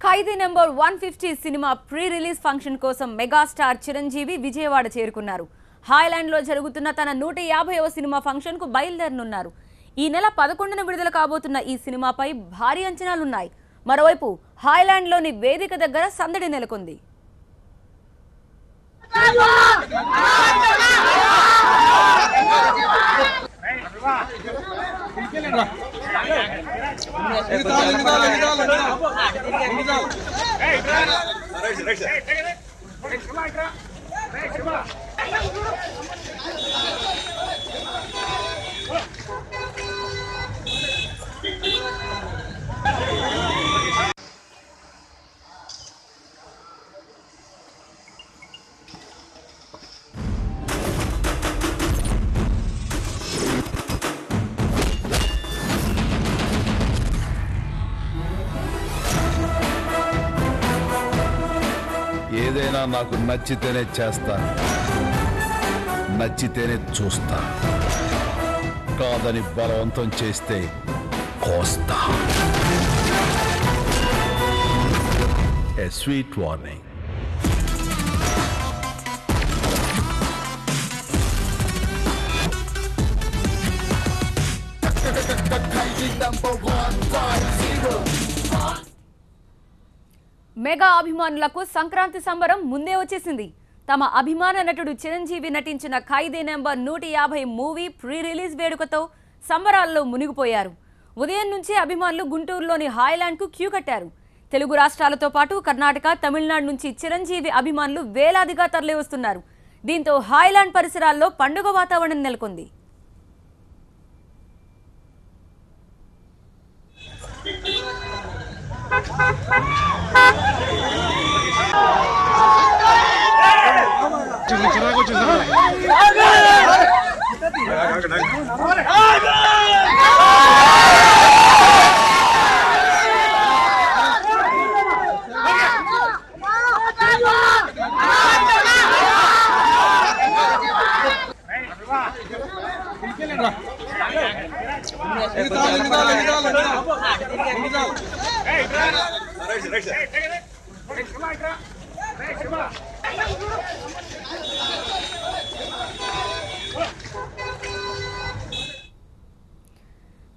ఖైదీ number 150 cinema pre release function కోసం megastar Chiranjeevi Vijayawada చేరుకున్నారు. హాయ్లాండ్ లో జరుగుతున్న తన 150వ సినిమా ఫంక్షన్ కు బయలుదేరనున్నారు. ఈ నెల 11న విడుదల కాబోతున్న ఈ సినిమాపై భారీ అంచనాలున్నాయి. మరోవైపు హాయ్లాండ్ లోని వేదిక దగ్గర సందడి నెలకొంది. ఏదైనా నాకు నచ్చితేనే చేస్తాను, నచ్చితేనే చూస్తా, కాదని బలవంతం చేస్తే కోస్తా. A sweet warning. మెగా అభిమానులకు సంక్రాంతి సంబరం ముందే వచ్చేసింది. తమ అభిమాన నటుడు చిరంజీవి నటించిన ఖైదీ నెంబర్ 150 మూవీ ప్రీ రిలీజ్ వేడుకతో సంబరాల్లో మునిగిపోయారు. ఉదయం నుంచే అభిమానులు గుంటూరులోని హాయ్లాండ్ కు క్యూ కట్టారు. తెలుగు రాష్ట్రాలతో పాటు కర్ణాటక, తమిళనాడు నుంచి చిరంజీవి అభిమానులు వేలాదిగా తరలివస్తున్నారు. దీంతో హాయ్లాండ్ పరిసరాల్లో పండుగ వాతావరణం నెలకొంది.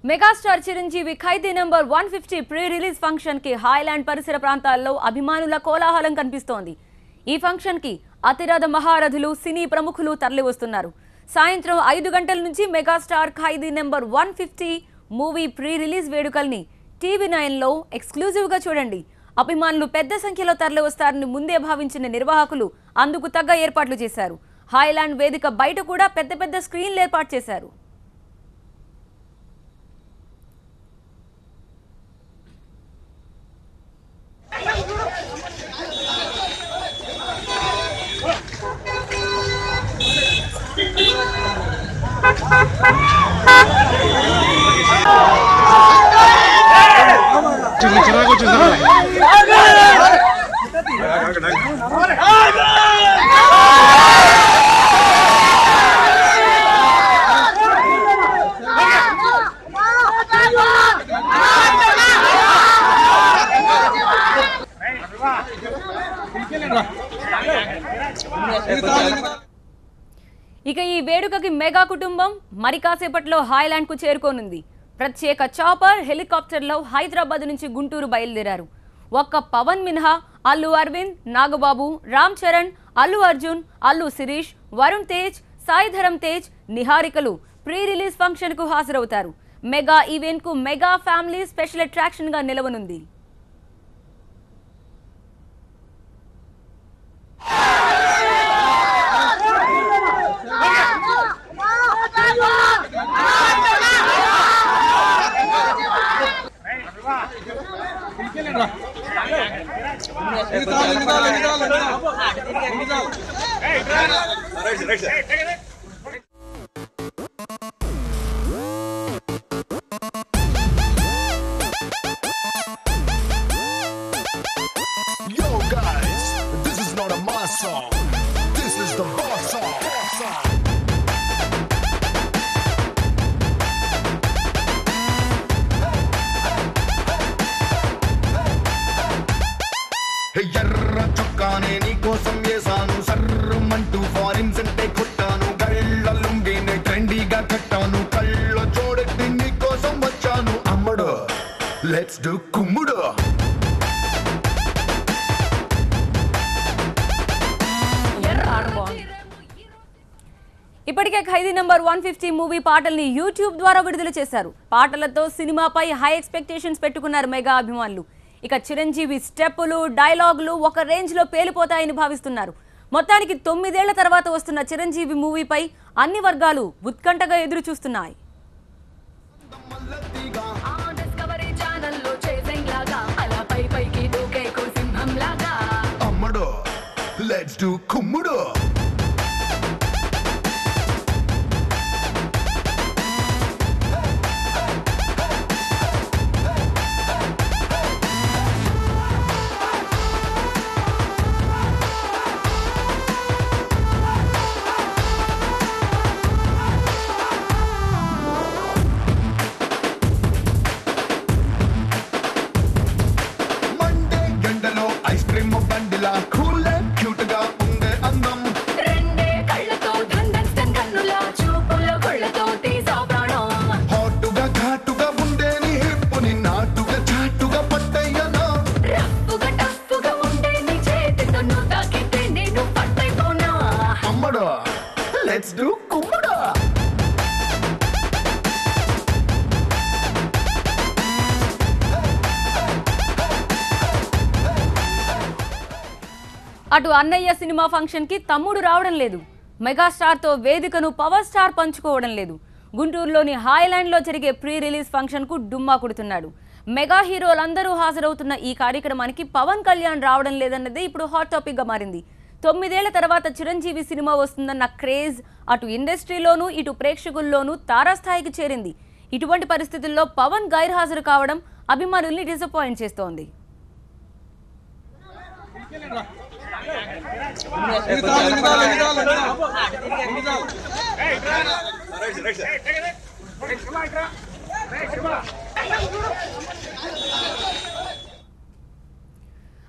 మెగాస్టార్ చిరంజీవి ఖైదీ నెంబర్ 150 ప్రీ రిలీజ్ ఫంక్షన్ కి హాయ్లాండ్ పరిసర ప్రాంతాల్లో అభిమానుల కోలాహలం కనిపిస్తోంది. ఈ ఫంక్షన్ కి అతిరథ మహారథులు, సినీ ప్రముఖులు తరలివస్తున్నారు. సాయంత్రం 5 గంటల నుంచి megastar Khaidi number 150 movie pre release వేడుకల్ని TV9లో ఎక్స్క్లూజివ్ గా చూడండి. అభిమానులు పెద్ద సంఖ్యలో తరలివస్తారని ముందే భావించిన నిర్వాహకులు అందుకు తగ్గ ఏర్పాట్లు చేశారు. హాయ్లాండ్ వేదిక బయట కూడా పెద్ద పెద్ద స్క్రీన్లు ఏర్పాటు చేశారు. ఇక ఈ వేడుకకి మెగా కుటుంబం మరి కాసేపట్లో హాయ్లాండ్ కు చేరుకోనుంది. ప్రత్యేక చాపర్, హెలికాప్టర్లో హైదరాబాద్ నుంచి గుంటూరు బయలుదేరారు. ఒక్క పవన్ మినహా అల్లు అరవింద్, నాగబాబు, రామ్ చరణ్, అల్లు అర్జున్, అల్లు శిరీష్, వరుణ్ తేజ్, సాయిధరం తేజ్, నిహారికలు ప్రీ రిలీజ్ ఫంక్షన్ కు హాజరవుతారు. మెగా ఈవెంట్ కు మెగా ఫ్యామిలీ స్పెషల్ అట్రాక్షన్ గా నిలవనుంది. Yo guys, this is not a mass song. This is the boss song. ఎర్ర చొక్కానే నీ కోసం వేసాను సర్రమంటూ ఫారిన్స్ అంటే కొట్టాను గళ్ళ లుంగిని ట్రెండీగా కట్టాను కళ్ళ చూడెత్తి నీ కోసం వచ్చాను అమ్మడు లెట్స్ డు కుమ్ముడు ఇప్పటికే ఖైదీ నంబర్ 150 మూవీ పాటల్ని యూట్యూబ్ ద్వారా విడుదల చేశారు. పాటలతో సినిమాపై హై ఎక్స్పెక్టేషన్స్ పెట్టుకున్నారు మెగా అభిమానులు. ఇక చిరంజీవి స్టెప్పులు డైలాగులు ఒక రేంజ్ లో పేలిపోతాయని భావిస్తున్నారు. మొత్తానికి 9 ఏళ్ల తర్వాత వస్తున్న చిరంజీవి మూవీపై అన్ని వర్గాలు ఉత్కంఠగా ఎదురు చూస్తున్నాయి. అమ్మడు లెట్స్ డు కుమ్ముడు Let's do kummuda. అటు అన్నయ్య సినిమా ఫంక్షన్ కి తమ్ముడు రావడం లేదు. మెగాస్టార్ తో వేదికను పవర్ స్టార్ పంచుకోవడం లేదు. గుంటూరులోని హాయ్లాండ్ లో జరిగే ప్రీ రిలీజ్ ఫంక్షన్ కు డుమ్మా కొడుతున్నాడు. మెగా హీరోలందరూ హాజరవుతున్న ఈ కార్యక్రమానికి పవన్ కళ్యాణ్ రావడం లేదన్నది ఇప్పుడు హాట్ టాపిక్ గా మారింది. 9 ఏళ్ల తర్వాత చిరంజీవి సినిమా వస్తుందన్న క్రేజ్ అటు ఇండస్ట్రీలోనూ ఇటు ప్రేక్షకుల్లోనూ తారాస్థాయికి చేరింది. ఇటువంటి పరిస్థితుల్లో పవన్ గైర్హాజరు కావడం అభిమానుల్ని డిసప్పాయింట్ చేస్తోంది.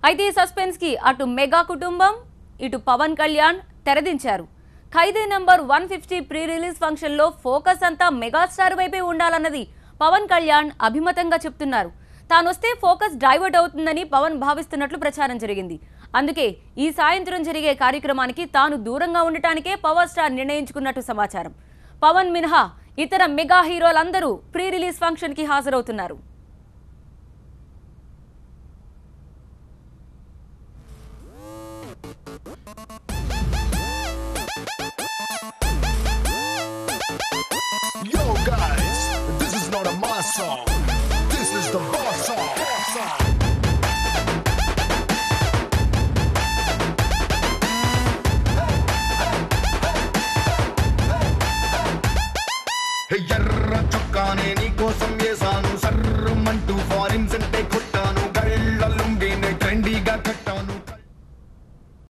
అయితే ఈ సస్పెన్స్ కి అటు మెగా కుటుంబం ఇటు పవన్ కళ్యాణ్ తెరదించారు. ఖైదీ నంబర్ 150 ప్రీ రిలీజ్ ఫంక్షన్ లో ఫోకస్ అంతా మెగాస్టార్ వైపే ఉండాలన్నది పవన్ కళ్యాణ్ అభిమతంగా చెప్తున్నారు. తానొస్తే ఫోకస్ డైవర్ట్ అవుతుందని పవన్ భావిస్తున్నట్లు ప్రచారం జరిగింది. అందుకే ఈ సాయంత్రం జరిగే కార్యక్రమానికి తాను దూరంగా ఉండటానికే పవర్ స్టార్ నిర్ణయించుకున్నట్టు సమాచారం. పవన్ మినహా ఇతర మెగా హీరోలందరూ ప్రీ రిలీజ్ ఫంక్షన్ కి హాజరవుతున్నారు. Yo guys, this is not a mass song. This is the boss song. ఎర్ర చొక్కానే నీ కోసం వేసాను సర్రమంటూ ఫారిన్స్ అంటే